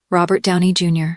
Robert Downey Jr.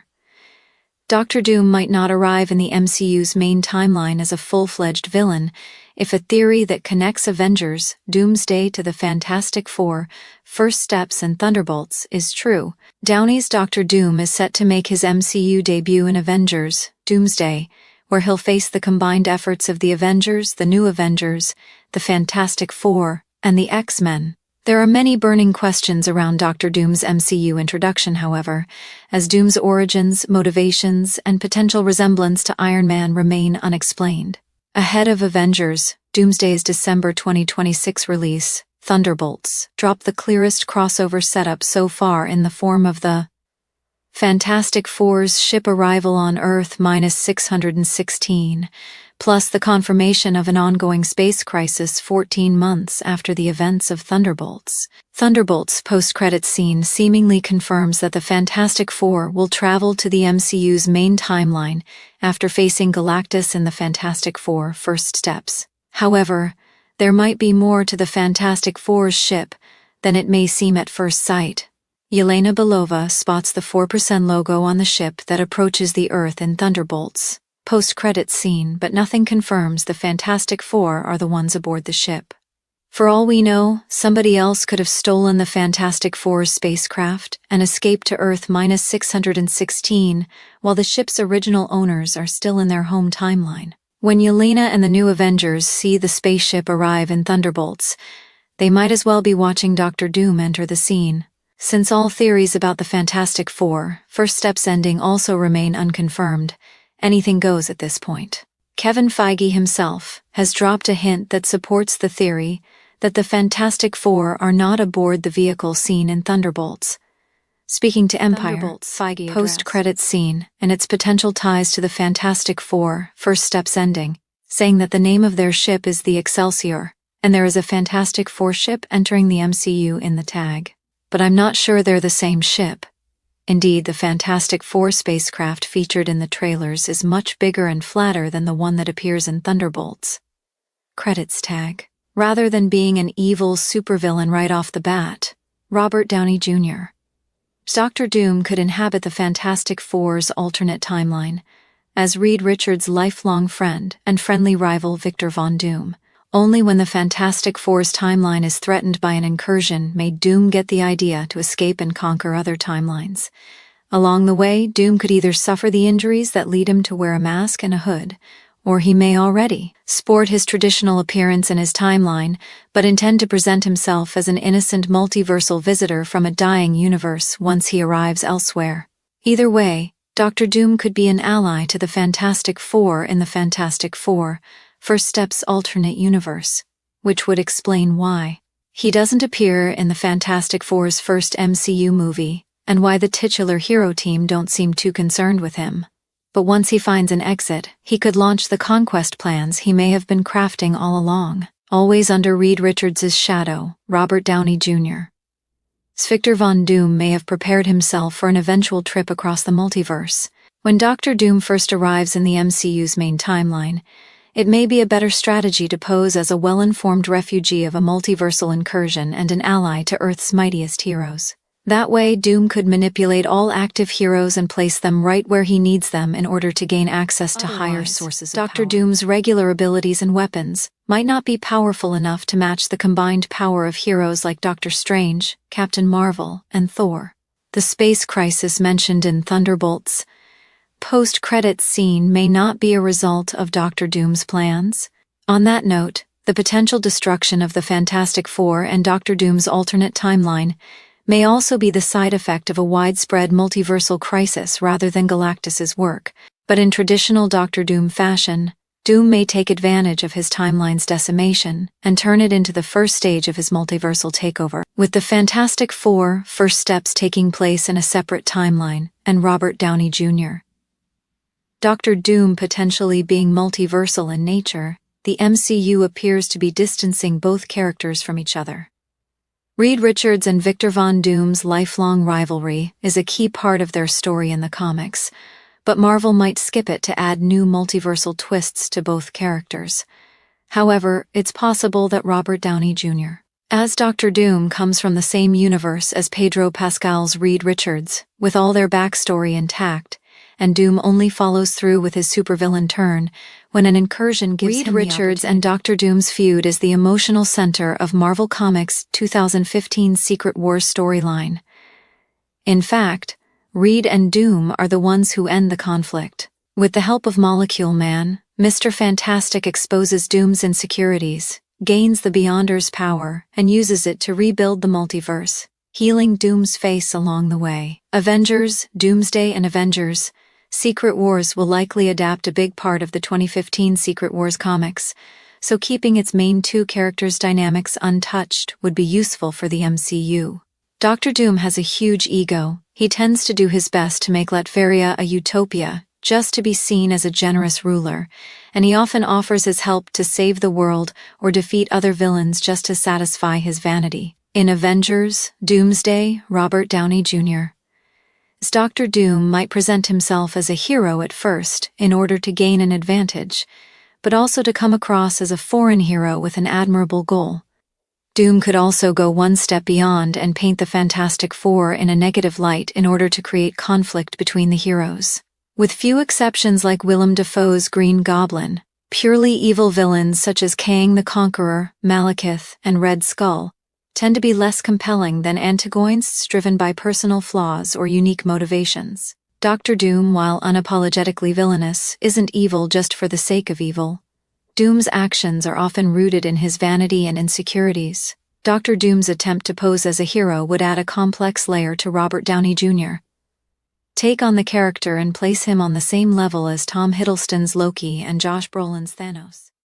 Dr. Doom might not arrive in the MCU's main timeline as a full-fledged villain if a theory that connects Avengers, Doomsday to the Fantastic Four, First Steps and Thunderbolts is true. Downey's Dr. Doom is set to make his MCU debut in Avengers, Doomsday, where he'll face the combined efforts of the Avengers, the New Avengers, the Fantastic Four, and the X-Men. There are many burning questions around Dr. Doom's MCU introduction, however, as Doom's origins, motivations, and potential resemblance to Iron Man remain unexplained. Ahead of Avengers, Doomsday's December 2026 release, Thunderbolts dropped the clearest crossover setup so far in the form of the Fantastic Four's ship arrival on Earth-616, plus the confirmation of an ongoing space crisis 14 months after the events of Thunderbolts. Thunderbolts' post-credits scene seemingly confirms that the Fantastic Four will travel to the MCU's main timeline after facing Galactus in the Fantastic Four First Steps. However, there might be more to the Fantastic Four's ship than it may seem at first sight. Yelena Belova spots the 4% logo on the ship that approaches the Earth in Thunderbolts' post-credits scene, but nothing confirms the Fantastic Four are the ones aboard the ship. For all we know, somebody else could have stolen the Fantastic Four's spacecraft and escaped to Earth-616 while the ship's original owners are still in their home timeline. When Yelena and the New Avengers see the spaceship arrive in Thunderbolts, they might as well be watching Dr. Doom enter the scene. Since all theories about the Fantastic Four First Steps ending also remain unconfirmed, anything goes at this point. Kevin Feige himself has dropped a hint that supports the theory that the Fantastic Four are not aboard the vehicle seen in Thunderbolts. Speaking to Empire, Feige post-credits scene and its potential ties to the Fantastic Four First Steps ending, saying that the name of their ship is the Excelsior, and there is a Fantastic Four ship entering the MCU in the tag. But I'm not sure they're the same ship. Indeed, the Fantastic Four spacecraft featured in the trailers is much bigger and flatter than the one that appears in Thunderbolts' credits tag. Rather than being an evil supervillain right off the bat, Robert Downey Jr. Dr. Doom could inhabit the Fantastic Four's alternate timeline as Reed Richards' lifelong friend and friendly rival Victor Von Doom. Only when the Fantastic Four's timeline is threatened by an incursion may Doom get the idea to escape and conquer other timelines. Along the way, Doom could either suffer the injuries that lead him to wear a mask and a hood, or he may already sport his traditional appearance in his timeline, but intend to present himself as an innocent multiversal visitor from a dying universe once he arrives elsewhere. Either way, Dr. Doom could be an ally to the Fantastic Four in the Fantastic Four First Steps alternate universe, which would explain why he doesn't appear in the Fantastic Four's first MCU movie, and why the titular hero team don't seem too concerned with him. But once he finds an exit, he could launch the conquest plans he may have been crafting all along, always under Reed Richards' shadow, Robert Downey Jr. Victor Von Doom may have prepared himself for an eventual trip across the multiverse. When Dr. Doom first arrives in the MCU's main timeline, it may be a better strategy to pose as a well-informed refugee of a multiversal incursion and an ally to Earth's mightiest heroes. That way, Doom could manipulate all active heroes and place them right where he needs them in order to gain access to higher sources of power. Dr. Doom's regular abilities and weapons might not be powerful enough to match the combined power of heroes like Doctor Strange, Captain Marvel, and Thor. The space crisis mentioned in Thunderbolts' post-credits scene may not be a result of Dr. Doom's plans. On that note, the potential destruction of the Fantastic Four and Dr. Doom's alternate timeline may also be the side effect of a widespread multiversal crisis rather than Galactus's work. But in traditional Dr. Doom fashion, Doom may take advantage of his timeline's decimation and turn it into the first stage of his multiversal takeover, with the Fantastic Four First Steps taking place in a separate timeline and Robert Downey Jr. Dr. Doom potentially being multiversal in nature, the MCU appears to be distancing both characters from each other. Reed Richards and Victor Von Doom's lifelong rivalry is a key part of their story in the comics, but Marvel might skip it to add new multiversal twists to both characters. However, it's possible that Robert Downey Jr. As Doctor Doom comes from the same universe as Pedro Pascal's Reed Richards, with all their backstory intact, and Doom only follows through with his supervillain turn when an incursion gives him the opportunity. Reed Richards and Doctor Doom's feud is the emotional center of Marvel Comics' 2015 Secret Wars storyline. In fact, Reed and Doom are the ones who end the conflict. With the help of Molecule Man, Mr. Fantastic exposes Doom's insecurities, gains the Beyonder's power, and uses it to rebuild the multiverse, healing Doom's face along the way. Avengers, Doomsday and Avengers, Secret Wars will likely adapt a big part of the 2015 Secret Wars comics, so keeping its main two characters' dynamics untouched would be useful for the MCU. Dr. Doom has a huge ego. He tends to do his best to make Latveria a utopia, just to be seen as a generous ruler, and he often offers his help to save the world or defeat other villains just to satisfy his vanity. In Avengers, Doomsday, Robert Downey Jr. as Dr. Doom might present himself as a hero at first in order to gain an advantage, but also to come across as a foreign hero with an admirable goal. Doom could also go one step beyond and paint the Fantastic Four in a negative light in order to create conflict between the heroes. With few exceptions like Willem Dafoe's Green Goblin, purely evil villains such as Kang the Conqueror, Malekith, and Red Skull tend to be less compelling than antagonists driven by personal flaws or unique motivations. Dr. Doom, while unapologetically villainous, isn't evil just for the sake of evil. Doom's actions are often rooted in his vanity and insecurities. Dr. Doom's attempt to pose as a hero would add a complex layer to Robert Downey Jr. Take on the character and place him on the same level as Tom Hiddleston's Loki and Josh Brolin's Thanos.